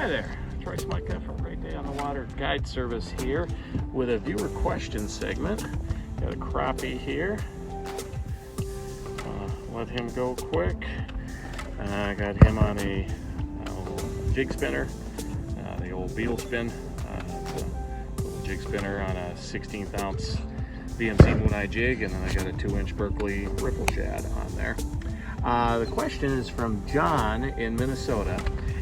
Hi there, Troy Smutka from Great Day on the Water Guide Service here with a viewer question segment. Got a crappie here. Let him go quick. Got him on a jig spinner, the old beetle spin. It's a little jig spinner on a 16th ounce VMC Moon Eye jig, and then I got a 2-inch Berkeley ripple shad on there. The question is from John in Minnesota,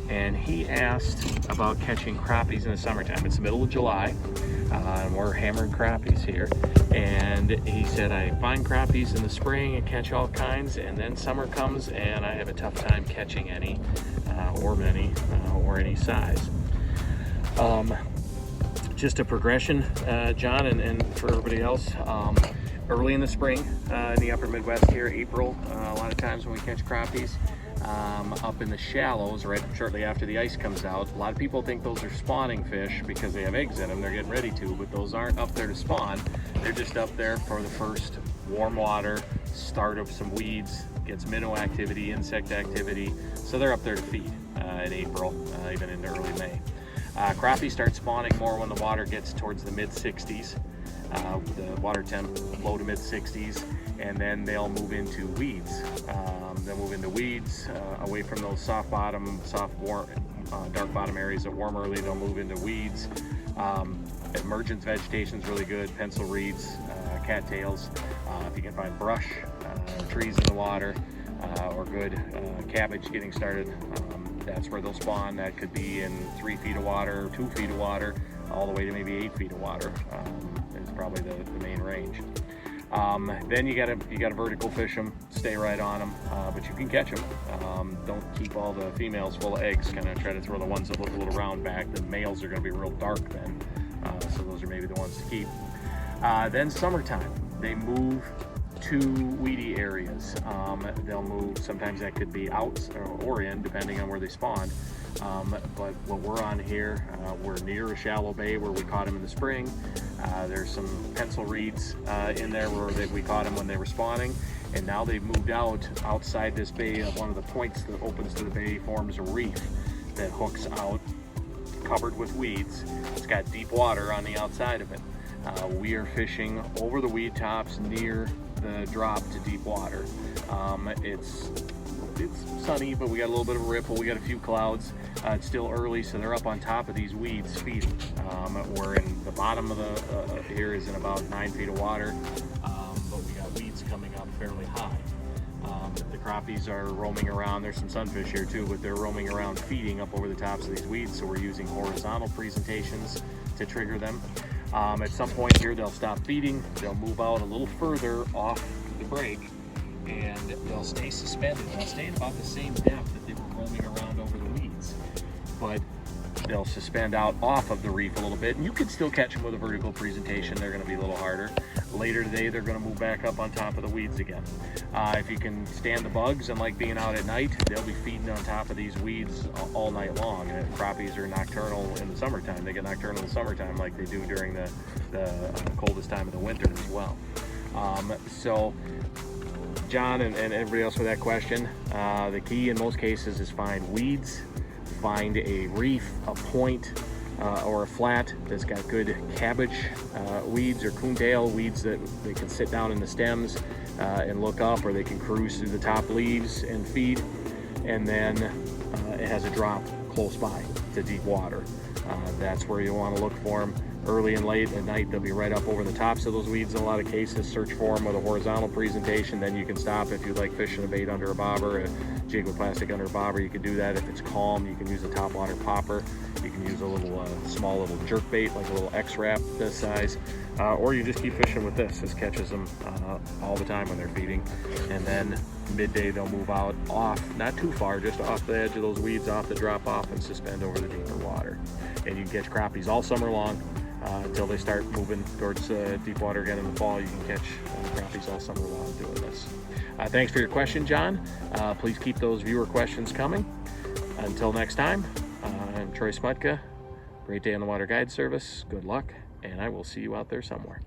and he asked about catching crappies in the summertime. It's the middle of July, and we're hammering crappies here. And he said, I find crappies in the spring and catch all kinds, and then summer comes and I have a tough time catching any, or many, or any size. Just a progression, John, and for everybody else. Early in the spring, in the upper Midwest here, April, a lot of times when we catch crappies, up in the shallows, right shortly after the ice comes out. A lot of people think those are spawning fish because they have eggs in them, they're getting ready to, but those aren't up there to spawn. They're just up there for the first warm water, start of some weeds, get some minnow activity, insect activity, so they're up there to feed in April, even into early May. Crappies start spawning more when the water gets towards the mid-60s. The water temp low to mid-60s, and then they'll move into weeds. They'll move into weeds away from those soft bottom, warm, dark bottom areas that warm early. They'll move into weeds. Emergence vegetation is really good. Pencil reeds, cattails. If you can find brush, trees in the water, or good cabbage getting started, that's where they'll spawn. That could be in 3 feet of water, 2 feet of water, all the way to maybe 8 feet of water. Is probably the main range. Then you gotta vertical fish them, stay right on them, but you can catch them. Don't keep all the females full of eggs. Kind of try to throw the ones that look a little round back. The males are going to be real dark then, so those are maybe the ones to keep. Then summertime, they move to weedy areas. They'll move, sometimes that could be out or in, depending on where they spawn. But what we're on here, we're near a shallow bay where we caught them in the spring. There's some pencil reeds in there where we caught them when they were spawning, and now they've moved outside this bay. One of the points that opens to the bay forms a reef that hooks out, covered with weeds. It's got deep water on the outside of it. We are fishing over the weed tops near the drop to deep water. It's sunny, but we got a little bit of a ripple. We got a few clouds. It's still early, so they're up on top of these weeds feeding. We're in the bottom of the here is in about 9 feet of water, but we got weeds coming up fairly high. The crappies are roaming around. There's some sunfish here too, but they're roaming around feeding up over the tops of these weeds, so we're using horizontal presentations to trigger them. At some point here, they'll stop feeding. They'll move out a little further off the break, and they'll stay suspended. They'll stay at about the same depth that they were roaming around over the weeds, but they'll suspend out off of the reef a little bit, and you can still catch them with a vertical presentation. They're going to be a little harder. Later today, they're going to move back up on top of the weeds again. If you can stand the bugs and like being out at night, they'll be feeding on top of these weeds all night long. And crappies are nocturnal in the summertime. They get nocturnal in the summertime like they do during the coldest time of the winter as well. So John and everybody else with that question, the key in most cases is find weeds, find a reef, a point, or a flat that's got good cabbage weeds or coontail weeds that they can sit down in the stems and look up, or they can cruise through the top leaves and feed. And then it has a drop close by to deep water. That's where you want to look for them. Early and late at night, they'll be right up over the tops of those weeds in a lot of cases. Search for them with a horizontal presentation. Then you can stop if you like fishing a bait under a bobber, a jig with plastic under a bobber. You can do that. If it's calm, you can use a topwater popper. You can use a little small little jerk bait, like a little X-Wrap this size, or you just keep fishing with this. This catches them all the time when they're feeding. And then midday they'll move out off, not too far, just off the edge of those weeds, off the drop off, and suspend over the deeper water. And you can catch crappies all summer long until they start moving towards deep water again in the fall. You can catch crappies all summer long doing this. Thanks for your question, John. Please keep those viewer questions coming. Until next time, I'm Troy Smutka, Great Day on the Water Guide Service. Good luck, and I will see you out there somewhere.